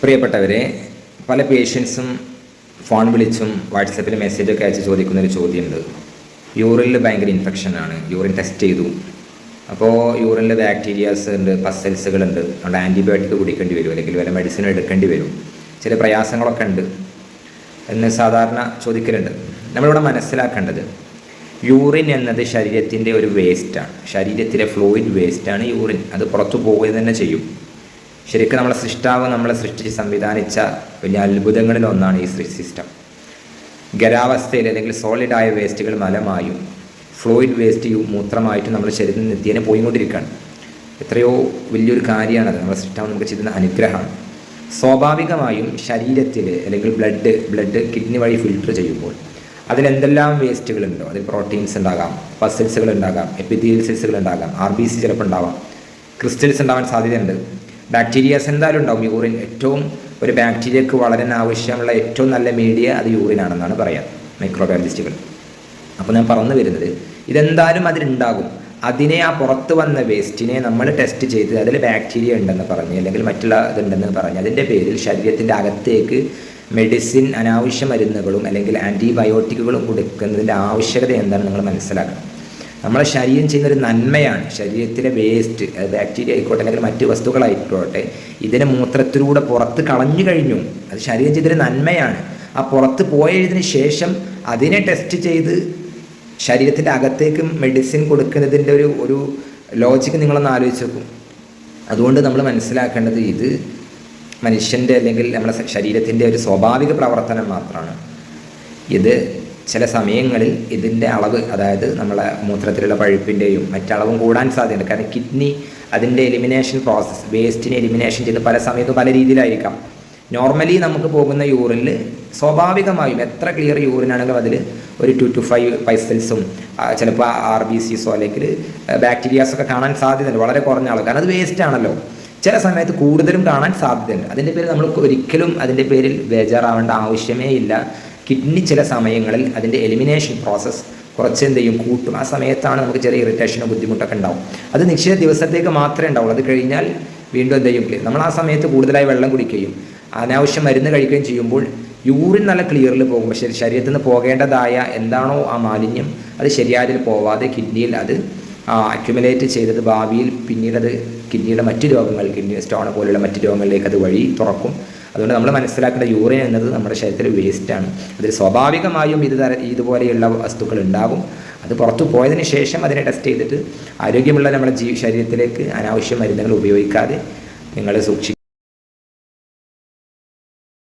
പ്രിയപ്പെട്ടവരെ, പല പേഷ്യൻസും ഫോൺ വിളിച്ചും വാട്സപ്പിൽ മെസ്സേജൊക്കെ അയച്ച് ചോദിക്കുന്നൊരു ചോദ്യമുണ്ട്. യൂറിനിൽ ഭയങ്കര ഇൻഫെക്ഷനാണ്, യൂറിൻ ടെസ്റ്റ് ചെയ്തു, അപ്പോൾ യൂറിനിൽ ബാക്ടീരിയാസ് ഉണ്ട്, പസൽസുകളുണ്ട്, അവിടെ ആൻറ്റിബയോട്ടിക് കുടിക്കേണ്ടി വരും, അല്ലെങ്കിൽ വല്ല മെഡിസിൻ എടുക്കേണ്ടി വരും, ചില പ്രയാസങ്ങളൊക്കെ ഉണ്ട് എന്ന് സാധാരണ ചോദിക്കലുണ്ട്. നമ്മളിവിടെ മനസ്സിലാക്കേണ്ടത്, യൂറിൻ എന്നത് ശരീരത്തിൻ്റെ ഒരു വേസ്റ്റാണ്, ശരീരത്തിലെ ഫ്ലൂയിഡ് വേസ്റ്റാണ് യൂറിൻ. അത് പുറത്തു പോവുക തന്നെ ചെയ്യും. ശരിക്കും നമ്മളെ സൃഷ്ടാവ് നമ്മളെ സൃഷ്ടിച്ച് സംവിധാനിച്ച വലിയ അത്ഭുതങ്ങളിലൊന്നാണ് ഈ സിസ്റ്റം. ഖരാവസ്ഥയിൽ അല്ലെങ്കിൽ സോളിഡായ വേസ്റ്റുകൾ മലമായും ഫ്ലൂയിഡ് വേസ്റ്റ് മൂത്രമായിട്ടും നമ്മുടെ ശരീരത്തിൽ നിത്യേന പോയിക്കൊണ്ടിരിക്കുകയാണ്. എത്രയോ വലിയൊരു കാര്യമാണത്. നമ്മുടെ സൃഷ്ടാവ് നമുക്ക് ചെയ്യുന്ന അനുഗ്രഹമാണ്. സ്വാഭാവികമായും ശരീരത്തിൽ അല്ലെങ്കിൽ ബ്ലഡ് കിഡ്നി വഴി ഫിൽട്ടർ ചെയ്യുമ്പോൾ അതിലെന്തെല്ലാം വേസ്റ്റുകളുണ്ടോ, അതിൽ പ്രോട്ടീൻസ് ഉണ്ടാകാം, പസൽസുകൾ ഉണ്ടാകാം, എപ്പിത്തീലിയൽ സെൽസുകൾ ഉണ്ടാകാം, RBC ചിലപ്പോൾ ഉണ്ടാവാം, ക്രിസ്റ്റൽസ് ഉണ്ടാവാൻ സാധ്യതയുണ്ട്, ബാക്ടീരിയാസ് എന്തായാലും ഉണ്ടാവും. യൂറിൻ ഏറ്റവും ഒരു ബാക്ടീരിയക്ക് വളരാൻ ആവശ്യമുള്ള ഏറ്റവും നല്ല മീഡിയ അത് യൂറിനാണെന്നാണ് പറയാം മൈക്രോബയോളജിസ്റ്റുകൾ. അപ്പോൾ ഞാൻ പറഞ്ഞു വരുന്നത്, ഇതെന്തായാലും അതിലുണ്ടാകും. അതിനെ ആ പുറത്ത് വന്ന വേസ്റ്റിനെ നമ്മൾ ടെസ്റ്റ് ചെയ്ത് അതിൽ ബാക്ടീരിയ ഉണ്ടെന്ന് പറഞ്ഞ് അല്ലെങ്കിൽ മറ്റുള്ള ഇതുണ്ടെന്ന് പറഞ്ഞ് അതിൻ്റെ പേരിൽ ശരീരത്തിൻ്റെ അകത്തേക്ക് മെഡിസിൻ, അനാവശ്യ മരുന്നുകളും അല്ലെങ്കിൽ ആൻറ്റിബയോട്ടിക്കുകളും കൊടുക്കുന്നതിൻ്റെ ആവശ്യകത എന്താണെന്ന് നിങ്ങൾ മനസ്സിലാക്കണം. നമ്മളെ ശരീരം ചെയ്യുന്നൊരു നന്മയാണ്. ശരീരത്തിലെ വേസ്റ്റ്, ബാക്ടീരിയ ആയിക്കോട്ടെ അല്ലെങ്കിൽ മറ്റ് വസ്തുക്കളായിക്കോട്ടെ, ഇതിനെ മൂത്രത്തിലൂടെ പുറത്ത് കളഞ്ഞു കഴിഞ്ഞു. അത് ശരീരം ചെയ്തൊരു നന്മയാണ്. ആ പുറത്ത് പോയതിന് ശേഷം അതിനെ ടെസ്റ്റ് ചെയ്ത് ശരീരത്തിൻ്റെ അകത്തേക്ക് മെഡിസിൻ കൊടുക്കുന്നതിൻ്റെ ഒരു ലോജിക്ക് നിങ്ങളൊന്ന് ആലോചിച്ച് നോക്കും. അതുകൊണ്ട് നമ്മൾ മനസ്സിലാക്കേണ്ടത്, ഇത് മനുഷ്യൻ്റെ അല്ലെങ്കിൽ നമ്മുടെ ശരീരത്തിൻ്റെ ഒരു സ്വാഭാവിക പ്രവർത്തനം മാത്രമാണ്. ഇത് ചില സമയങ്ങളിൽ ഇതിൻ്റെ അളവ്, അതായത് നമ്മളെ മൂത്രത്തിലുള്ള പഴുപ്പിൻ്റെയും മറ്റളവും കൂടാൻ സാധ്യതയുണ്ട്. കാരണം കിഡ്നി അതിൻ്റെ എലിമിനേഷൻ പ്രോസസ്സ്, വേസ്റ്റിനെ എലിമിനേഷൻ ചെയ്ത് പല സമയത്തും പല രീതിയിലായിരിക്കാം. നോർമലി നമുക്ക് പോകുന്ന യൂറിനിൽ സ്വാഭാവികമായും എത്ര ക്ലിയർ യൂറിനാണെങ്കിലും അതിൽ ഒരു 2 to 5 പൈസൽസും ചിലപ്പോൾ RBCസോ അല്ലെങ്കിൽ ബാക്ടീരിയാസൊക്കെ കാണാൻ സാധ്യതയുണ്ട്, വളരെ കുറഞ്ഞ ആൾ. കാരണം അത് വേസ്റ്റ് ആണല്ലോ. ചില സമയത്ത് കൂടുതലും കാണാൻ സാധ്യതയുണ്ട്. അതിൻ്റെ പേരിൽ നമ്മൾ ഒരിക്കലും അതിൻ്റെ പേരിൽ ബേജാറാവേണ്ട ആവശ്യമേ ഇല്ല. കിഡ്നി ചില സമയങ്ങളിൽ അതിൻ്റെ എലിമിനേഷൻ പ്രോസസ്സ് കുറച്ച് എന്ത് ചെയ്യും, കൂട്ടും. ആ സമയത്താണ് നമുക്ക് ചെറിയ ഇറിറ്റേഷനോ ബുദ്ധിമുട്ടൊക്കെ ഉണ്ടാവും. അത് നിശ്ചിത ദിവസത്തേക്ക് മാത്രമേ ഉണ്ടാവുള്ളൂ. അത് കഴിഞ്ഞാൽ വീണ്ടും എന്ത് ചെയ്യും, നമ്മൾ ആ സമയത്ത് കൂടുതലായി വെള്ളം കുടിക്കുകയും അനാവശ്യം മരുന്ന് കഴിക്കുകയും ചെയ്യുമ്പോൾ യൂറിൻ നല്ല ക്ലിയറിൽ പോകും. പക്ഷേ ശരീരത്തിൽ നിന്ന് പോകേണ്ടതായ എന്താണോ ആ മാലിന്യം അത് ശരിയായതിൽ പോവാതെ കിഡ്നിയിൽ അത് അക്യുമുലേറ്റ് ചെയ്തത് ഭാവിയിൽ പിന്നീട് അത് കിഡ്നിയുടെ മറ്റ് രോഗങ്ങൾ, കിഡ്നി സ്റ്റോൺ പോലുള്ള മറ്റ് രോഗങ്ങളിലേക്ക് അത് വഴി തുറക്കും. അതുകൊണ്ട് നമ്മൾ മനസ്സിലാക്കേണ്ട, യൂറിൻ എന്നത് നമ്മുടെ ശരീരത്തിൽ വേസ്റ്റാണ്. അതിൽ സ്വാഭാവികമായും ഇതുപോലെയുള്ള വസ്തുക്കൾ ഉണ്ടാകും. അത് പുറത്തു പോയതിന് ശേഷം അതിനെ ടെസ്റ്റ് ചെയ്തിട്ട് ആരോഗ്യമുള്ള നമ്മുടെ ശരീരത്തിലേക്ക് അനാവശ്യ മരുന്നുകൾ ഉപയോഗിക്കാതെ നിങ്ങൾ സൂക്ഷിക്കുക.